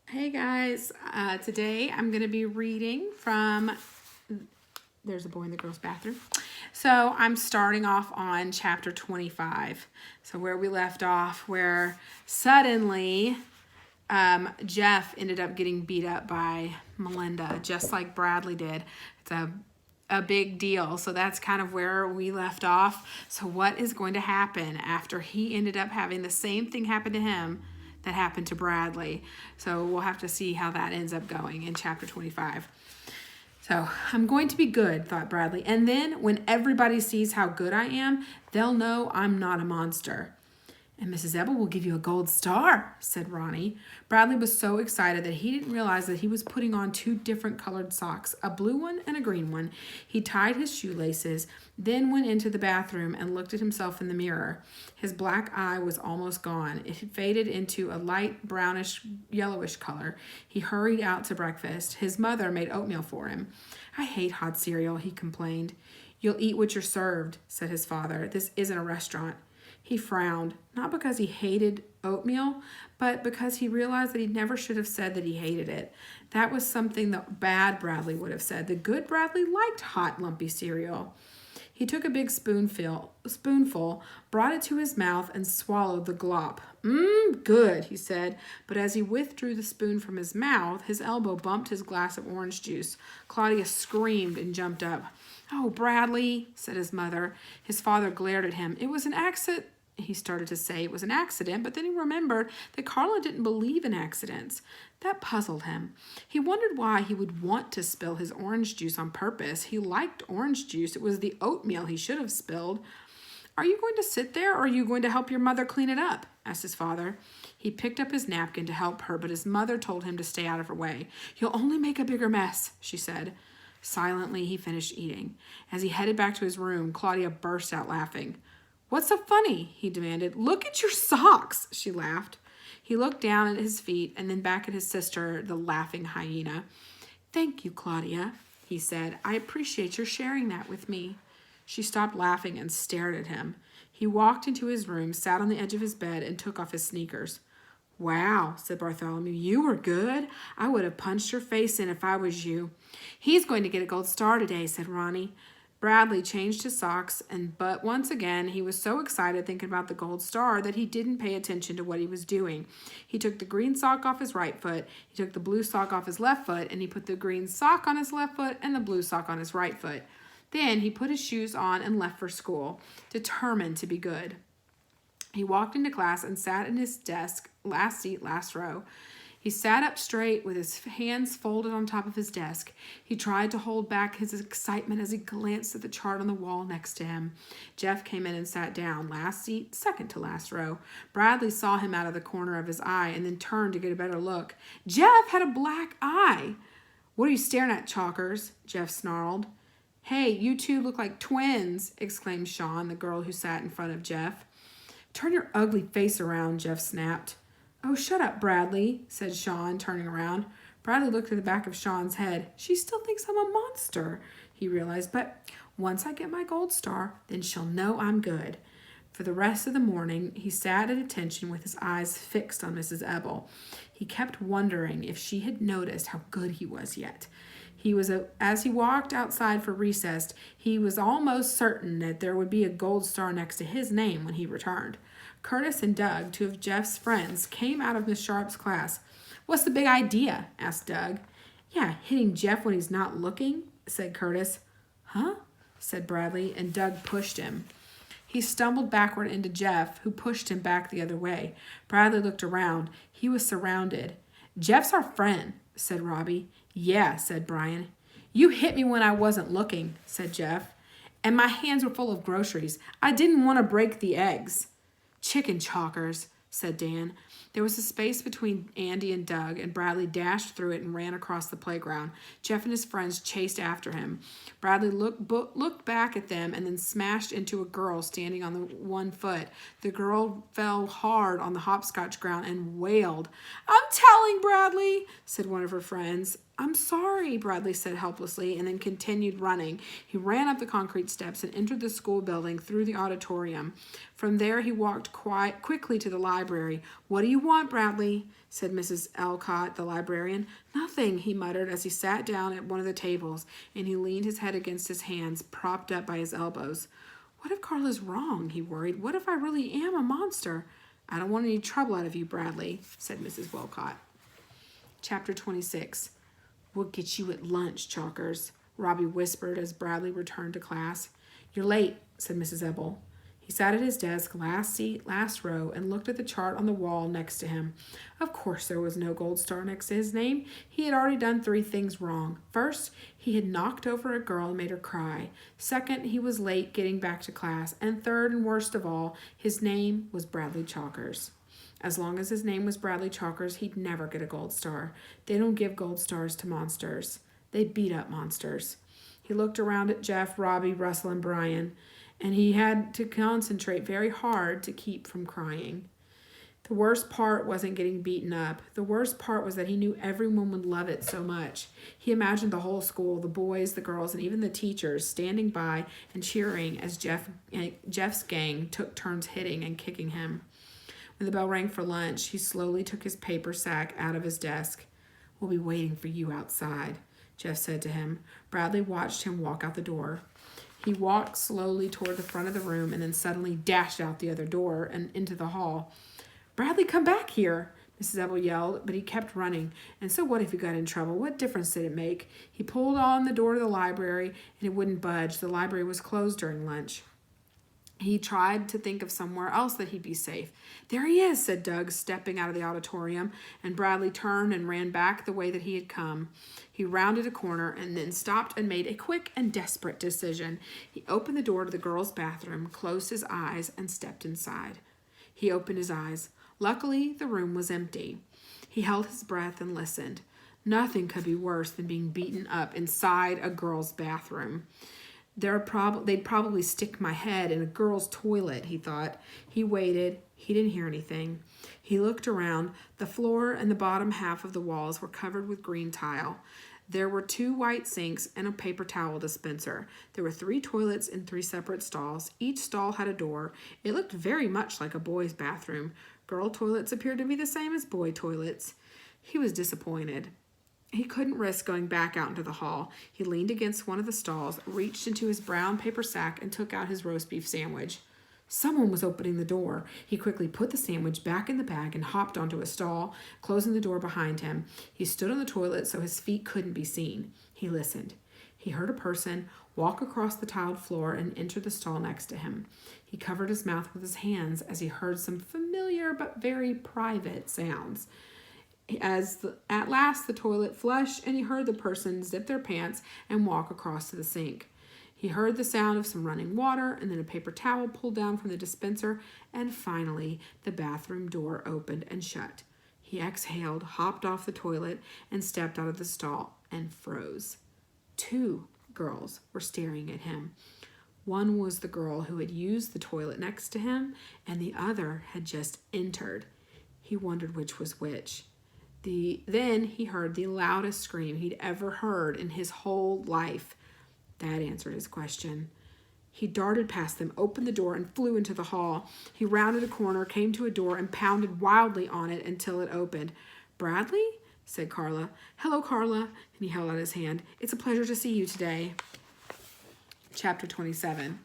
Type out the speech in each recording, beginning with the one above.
Hey guys, today I'm going to be reading from There's a Boy in the Girl's Bathroom. So I'm starting off on chapter 25. So where we left off, where suddenly Jeff ended up getting beat up by Melinda, just like Bradley did. It's a big deal. So that's kind of where we left off. So what is going to happen after he ended up having the same thing happen to him that happened to Bradley? So we'll have to see how that ends up going in chapter 25. So I'm going to be good, thought Bradley. And then when everybody sees how good I am, they'll know I'm not a monster. And Mrs. Ebel will give you a gold star, said Ronnie. Bradley was so excited that he didn't realize that he was putting on two different colored socks, a blue one and a green one. He tied his shoelaces, then went into the bathroom and looked at himself in the mirror. His black eye was almost gone. It had faded into a light brownish yellowish color. He hurried out to breakfast. His mother made oatmeal for him. I hate hot cereal, he complained. You'll eat what you're served, said his father. This isn't a restaurant. He frowned, not because he hated oatmeal, but because he realized that he never should have said that he hated it. That was something the bad Bradley would have said. The good Bradley liked hot, lumpy cereal. He took a big spoonful, brought it to his mouth, and swallowed the glop. Good, he said, but as he withdrew the spoon from his mouth, his elbow bumped his glass of orange juice. Claudia screamed and jumped up. Oh, Bradley, said his mother. His father glared at him. It was an accident. He started to say it was an accident, but then he remembered that Carla didn't believe in accidents. That puzzled him. He wondered why he would want to spill his orange juice on purpose. He liked orange juice. It was the oatmeal he should have spilled. Are you going to sit there, or are you going to help your mother clean it up? Asked his father. He picked up his napkin to help her, but his mother told him to stay out of her way. You'll only make a bigger mess, she said. Silently, he finished eating. As he headed back to his room, Claudia burst out laughing. What's so funny? He demanded. Look at your socks, she laughed. He looked down at his feet and then back at his sister, the laughing hyena. Thank you, Claudia, he said. I appreciate your sharing that with me. She stopped laughing and stared at him. He walked into his room, sat on the edge of his bed, and took off his sneakers. Wow, said Bartholomew, you were good. I would have punched your face in if I was you. He's going to get a gold star today, said Ronnie. Bradley changed his socks, but once again he was so excited thinking about the gold star that he didn't pay attention to what he was doing. He took the green sock off his right foot, he took the blue sock off his left foot, and he put the green sock on his left foot and the blue sock on his right foot. Then he put his shoes on and left for school, determined to be good. He walked into class and sat in his desk, last seat, last row. He sat up straight with his hands folded on top of his desk. He tried to hold back his excitement as he glanced at the chart on the wall next to him. Jeff came in and sat down, last seat, second to last row. Bradley saw him out of the corner of his eye and then turned to get a better look. Jeff had a black eye. What are you staring at, Chalkers? Jeff snarled. Hey, you two look like twins, exclaimed Sean, the girl who sat in front of Jeff. Turn your ugly face around, Jeff snapped. Oh, shut up, Bradley, said Sean, turning around. Bradley looked at the back of Sean's head. She still thinks I'm a monster, he realized, but once I get my gold star, then she'll know I'm good. For the rest of the morning, he sat at attention with his eyes fixed on Mrs. Ebel. He kept wondering if she had noticed how good he was yet. As he walked outside for recess, he was almost certain that there would be a gold star next to his name when he returned. Curtis and Doug, two of Jeff's friends, came out of Miss Sharp's class. What's the big idea? Asked Doug. Yeah, hitting Jeff when he's not looking, said Curtis. Huh? Said Bradley, and Doug pushed him. He stumbled backward into Jeff, who pushed him back the other way. Bradley looked around. He was surrounded. Jeff's our friend, said Robbie. Yeah, said Brian. You hit me when I wasn't looking, said Jeff. And my hands were full of groceries. I didn't want to break the eggs. Chicken chalkers, said Dan. There was a space between Andy and Doug, and Bradley dashed through it and ran across the playground. Jeff and his friends chased after him. Bradley looked back at them and then smashed into a girl standing on the one foot. The girl fell hard on the hopscotch ground and wailed. I'm telling Bradley, said one of her friends. I'm sorry, Bradley said helplessly, and then continued running. He ran up the concrete steps and entered the school building through the auditorium. From there, he walked quickly to the library. What do you want, Bradley?" said Mrs. Alcott, the librarian. "Nothing," he muttered as he sat down at one of the tables, and he leaned his head against his hands, propped up by his elbows. "What if Carla's wrong?" he worried. "What if I really am a monster?" "I don't want any trouble out of you, Bradley," said Mrs. Walcott. Chapter 26. "We'll get you at lunch, Chalkers," Robbie whispered as Bradley returned to class. "You're late," said Mrs. Ebel. He sat at his desk, last seat, last row, and looked at the chart on the wall next to him. Of course there was no gold star next to his name. He had already done 3 things wrong. First, he had knocked over a girl and made her cry. Second, he was late getting back to class. And third, and worst of all, his name was Bradley Chalkers. As long as his name was Bradley Chalkers, he'd never get a gold star. They don't give gold stars to monsters. They beat up monsters. He looked around at Jeff, Robbie, Russell, and Brian, and he had to concentrate very hard to keep from crying. The worst part wasn't getting beaten up. The worst part was that he knew everyone would love it so much. He imagined the whole school, the boys, the girls, and even the teachers standing by and cheering as Jeff's gang took turns hitting and kicking him. When the bell rang for lunch, he slowly took his paper sack out of his desk. "We'll be waiting for you outside," Jeff said to him. Bradley watched him walk out the door. He walked slowly toward the front of the room and then suddenly dashed out the other door and into the hall. "Bradley, come back here," Mrs. Ebel yelled, but he kept running. And so what if he got in trouble? What difference did it make? He pulled on the door to the library, and it wouldn't budge. The library was closed during lunch. He tried to think of somewhere else that he'd be safe. "There he is," said Doug, stepping out of the auditorium, and Bradley turned and ran back the way that he had come. He rounded a corner and then stopped and made a quick and desperate decision. He opened the door to the girls' bathroom, closed his eyes, and stepped inside. He opened his eyes. Luckily, the room was empty. He held his breath and listened. Nothing could be worse than being beaten up inside a girl's bathroom. They'd probably stick my head in a girl's toilet, he thought. He waited. He didn't hear anything. He looked around. The floor and the bottom half of the walls were covered with green tile. There were 2 white sinks and a paper towel dispenser. There were 3 toilets in 3 separate stalls. Each stall had a door. It looked very much like a boy's bathroom. Girl toilets appeared to be the same as boy toilets. He was disappointed. He couldn't risk going back out into the hall. He leaned against one of the stalls, reached into his brown paper sack, and took out his roast beef sandwich. Someone was opening the door. He quickly put the sandwich back in the bag and hopped onto a stall, closing the door behind him. He stood on the toilet so his feet couldn't be seen. He listened. He heard a person walk across the tiled floor and enter the stall next to him. He covered his mouth with his hands as he heard some familiar but very private sounds. At last the toilet flushed, and he heard the person zip their pants and walk across to the sink. He heard the sound of some running water, and then a paper towel pulled down from the dispenser, and finally the bathroom door opened and shut. He exhaled, hopped off the toilet, and stepped out of the stall and froze. 2 girls were staring at him. One was the girl who had used the toilet next to him, and the other had just entered. He wondered which was which. Then he heard the loudest scream he'd ever heard in his whole life. That answered his question. He darted past them, opened the door, and flew into the hall. He rounded a corner, came to a door, and pounded wildly on it until it opened. "Bradley?" said Carla. "Hello, Carla." And he held out his hand. "It's a pleasure to see you today." Chapter 27.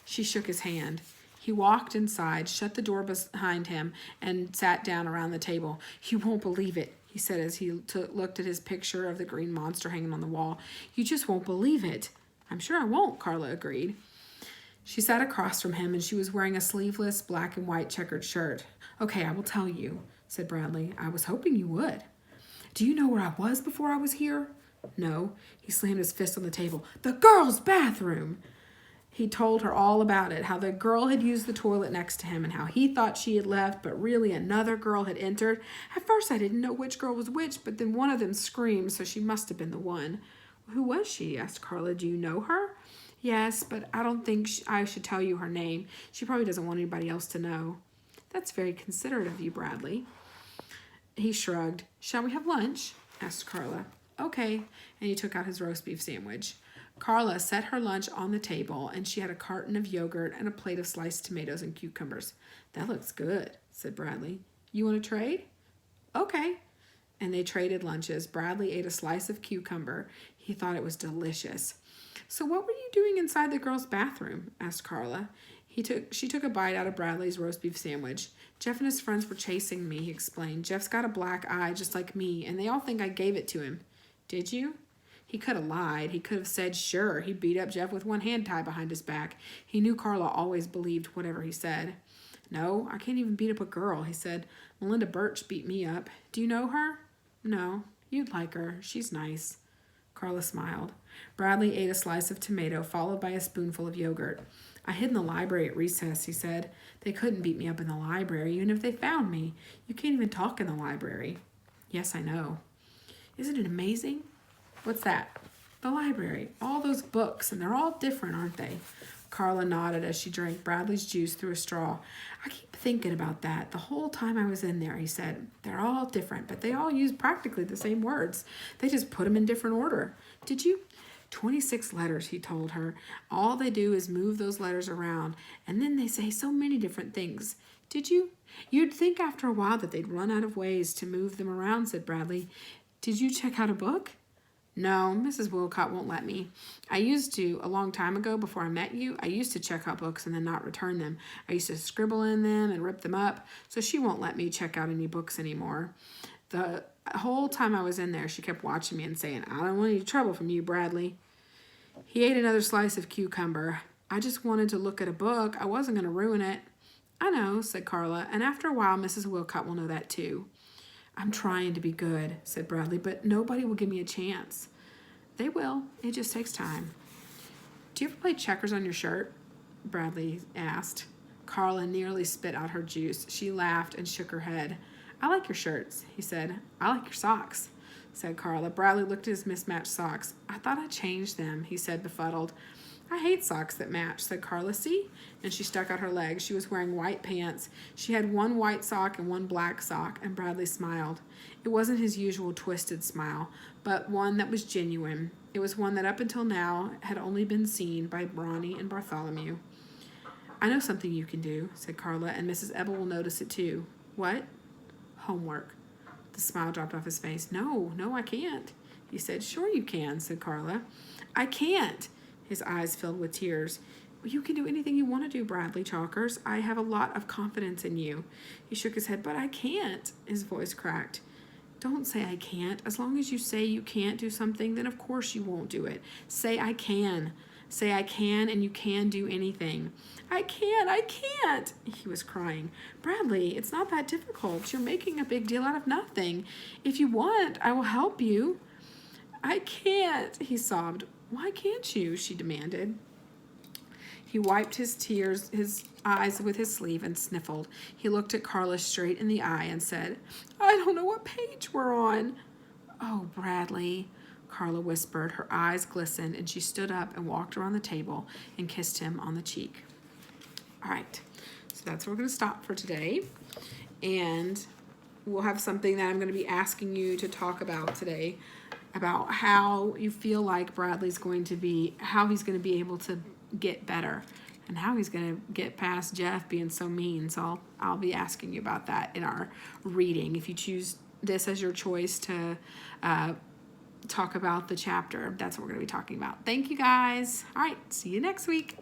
She shook his hand. He walked inside, shut the door behind him, and sat down around the table. "You won't believe it," he said as he looked at his picture of the green monster hanging on the wall. "You just won't believe it." "I'm sure I won't," Carla agreed. She sat across from him, and she was wearing a sleeveless black and white checkered shirt. "Okay, I will tell you," said Bradley. "I was hoping you would." "Do you know where I was before I was here?" "No." He slammed his fist on the table. "The girls' bathroom!" He told her all about it, how the girl had used the toilet next to him and how he thought she had left, but really another girl had entered. "At first I didn't know which girl was which, but then one of them screamed, so she must have been the one." "Who was she?" asked Carla. "Do you know her?" "Yes, but I don't think I should tell you her name. She probably doesn't want anybody else to know." "That's very considerate of you, Bradley." He shrugged. "Shall we have lunch?" asked Carla. "Okay," and he took out his roast beef sandwich. Carla set her lunch on the table, and she had a carton of yogurt and a plate of sliced tomatoes and cucumbers. "That looks good," said Bradley. You want to trade? Okay. And they traded lunches. Bradley ate a slice of cucumber. He thought it was delicious. So what were you doing inside the girls' bathroom? Asked Carla. She took a bite out of Bradley's roast beef sandwich. Jeff and his friends were chasing me, he explained. Jeff's got a black eye just like me, and they all think I gave it to him. Did you? He could have lied. He could have said, sure. He beat up Jeff with one hand tied behind his back. He knew Carla always believed whatever he said. No, I can't even beat up a girl, he said. Melinda Birch beat me up. Do you know her? No. You'd like her. She's nice. Carla smiled. Bradley ate a slice of tomato, followed by a spoonful of yogurt. I hid in the library at recess, he said. They couldn't beat me up in the library, even if they found me. You can't even talk in the library. Yes, I know. Isn't it amazing? What's that? The library. All those books, and they're all different, aren't they? Carla nodded as she drank Bradley's juice through a straw. I keep thinking about that the whole time I was in there, he said. They're all different, but they all use practically the same words. They just put them in different order. Did you? 26 letters, he told her. All they do is move those letters around, and then they say so many different things. Did you? You'd think after a while that they'd run out of ways to move them around, said Bradley. Did you check out a book? No, Mrs. Wilcott won't let me. I used to, a long time ago before I met you, I used to check out books and then not return them. I used to scribble in them and rip them up, so she won't let me check out any books anymore. The whole time I was in there, she kept watching me and saying, I don't want any trouble from you, Bradley. He ate another slice of cucumber. I just wanted to look at a book. I wasn't going to ruin it. I know, said Carla, and after a while, Mrs. Wilcott will know that too. I'm trying to be good, said Bradley, but nobody will give me a chance. They will. It just takes time. Do you ever play checkers on your shirt? Bradley asked. Carla nearly spit out her juice. She laughed and shook her head. I like your shirts, he said. I like your socks, said Carla. Bradley looked at his mismatched socks. I thought I changed them, he said, befuddled. I hate socks that match, said Carla. See? And she stuck out her legs. She was wearing white pants. She had one white sock and one black sock, and Bradley smiled. It wasn't his usual twisted smile, but one that was genuine. It was one that up until now had only been seen by Ronnie and Bartholomew. I know something you can do, said Carla, and Mrs. Ebel will notice it too. What? Homework. The smile dropped off his face. No, I can't, he said. Sure you can, said Carla. I can't. His eyes filled with tears. You can do anything you want to do, Bradley Chalkers. I have a lot of confidence in you. He shook his head. But I can't. His voice cracked. Don't say I can't. As long as you say you can't do something, then of course you won't do it. Say I can. Say I can, and you can do anything. I can't. He was crying. Bradley, it's not that difficult. You're making a big deal out of nothing. If you want, I will help you. I can't, he sobbed. Why can't you? She demanded. He wiped his eyes with his sleeve and sniffled. He looked at Carla straight in the eye and said, I don't know what page we're on. Oh, Bradley, Carla whispered. Her eyes glistened, and she stood up and walked around the table and kissed him on the cheek. All right, so that's where we're going to stop for today. And we'll have something that I'm going to be asking you to talk about today, about how you feel like Bradley's going to be, how he's going to be able to get better, and how he's going to get past Jeff being so mean. So I'll be asking you about that in our reading. If you choose this as your choice to talk about the chapter, that's what we're going to be talking about. Thank you guys. All right, see you next week.